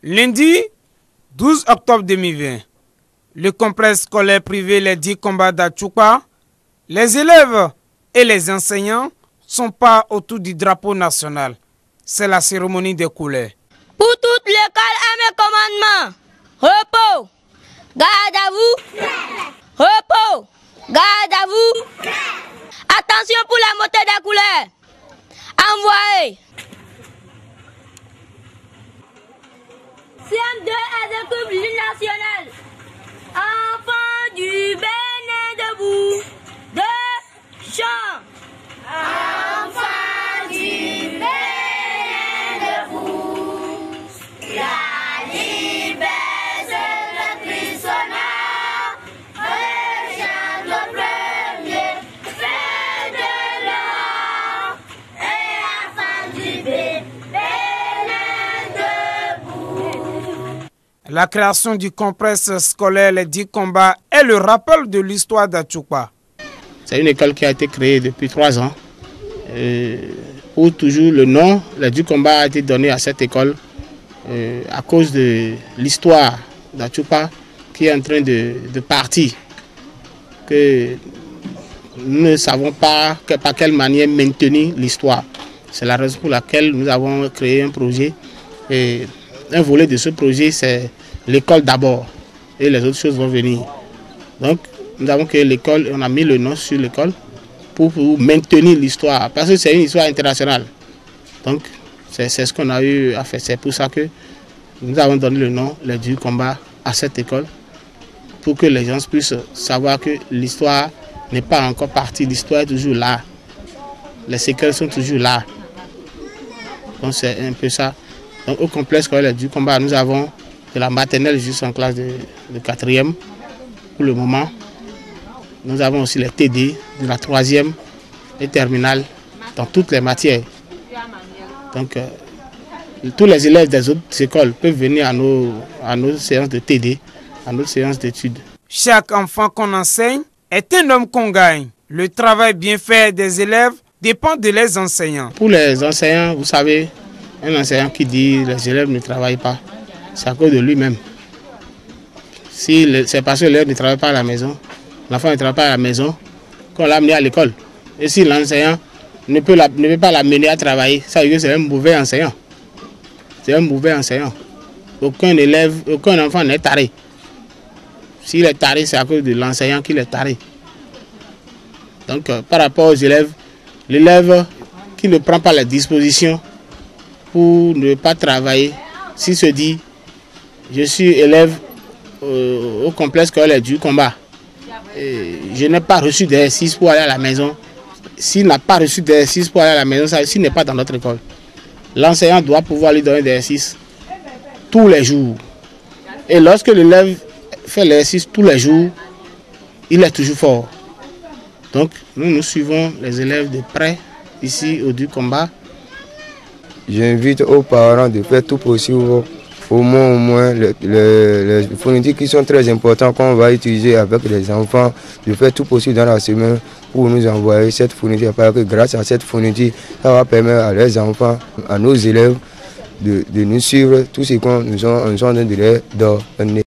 Lundi 12 octobre 2020, le complexe scolaire privé Les 10 Combats d'Achoupa, les élèves et les enseignants sont pas autour du drapeau national. C'est la cérémonie des couleurs. Pour toute l'école à mes commandements, repos, garde à vous, repos, garde à vous. Attention pour la montée des couleurs. Envoyez. CM2 exécute l'hymne national. Enfants du Bénin debout, de chant. Enfants du Bénin debout, la liberté de Christonna, le chant de premier, fait de l'or, et enfants du Bénin debout. La création du complexe scolaire Les 10 Combats est le rappel de l'histoire d'Achoupa. C'est une école qui a été créée depuis 3 ans. Où toujours le nom, Les 10 Combats, a été donné à cette école à cause de l'histoire d'Achoupa qui est en train de partir. Que nous ne savons pas par quelle manière maintenir l'histoire. C'est la raison pour laquelle nous avons créé un projet. Et un volet de ce projet, c'est l'école d'abord. Et les autres choses vont venir. Donc, nous avons créé l'école, on a mis le nom sur l'école pour maintenir l'histoire. Parce que c'est une histoire internationale. Donc, c'est ce qu'on a eu à faire. C'est pour ça que nous avons donné le nom, Les 10 Combats, à cette école. Pour que les gens puissent savoir que l'histoire n'est pas encore partie. L'histoire est toujours là. Les séquelles sont toujours là. Donc, c'est un peu ça. Donc, au complexe scolaire Les 10 Combats, nous avons de la maternelle jusqu'en classe de 4e pour le moment. Nous avons aussi les TD de la 3e et terminale dans toutes les matières. Donc, tous les élèves des autres écoles peuvent venir à nos séances de TD, à nos séances d'études. Chaque enfant qu'on enseigne est un homme qu'on gagne. Le travail bien fait des élèves dépend de les enseignants. Pour les enseignants, vous savez, un enseignant qui dit les élèves ne travaillent pas, c'est à cause de lui-même. Si c'est parce que l'élève ne travaille pas à la maison, l'enfant ne travaille pas à la maison, qu'on l'a amené à l'école. Et si l'enseignant ne peut pas l'amener à travailler, ça veut dire que c'est un mauvais enseignant. C'est un mauvais enseignant. Aucun élève, aucun enfant n'est taré. S'il est taré, c'est à cause de l'enseignant qu'il est taré. Donc, par rapport aux élèves, l'élève qui ne prend pas les dispositions pour ne pas travailler, s'il se dit, je suis élève au complexe scolaire Les 10 Combats, je n'ai pas reçu d'exercice pour aller à la maison. S'il n'a pas reçu d'exercice pour aller à la maison, ça s'il n'est pas dans notre école. L'enseignant doit pouvoir lui donner des exercices tous les jours. Et lorsque l'élève fait l'exercice tous les jours, il est toujours fort. Donc nous suivons les élèves de près ici au 10 Combats. J'invite aux parents de faire tout possible, au moins les fournitures qui sont très importantes qu'on va utiliser avec les enfants, de faire tout possible dans la semaine pour nous envoyer cette fourniture. Parce que grâce à cette fourniture, ça va permettre à les enfants, à nos élèves de nous suivre tout ce qu'on nous en train de leur donner.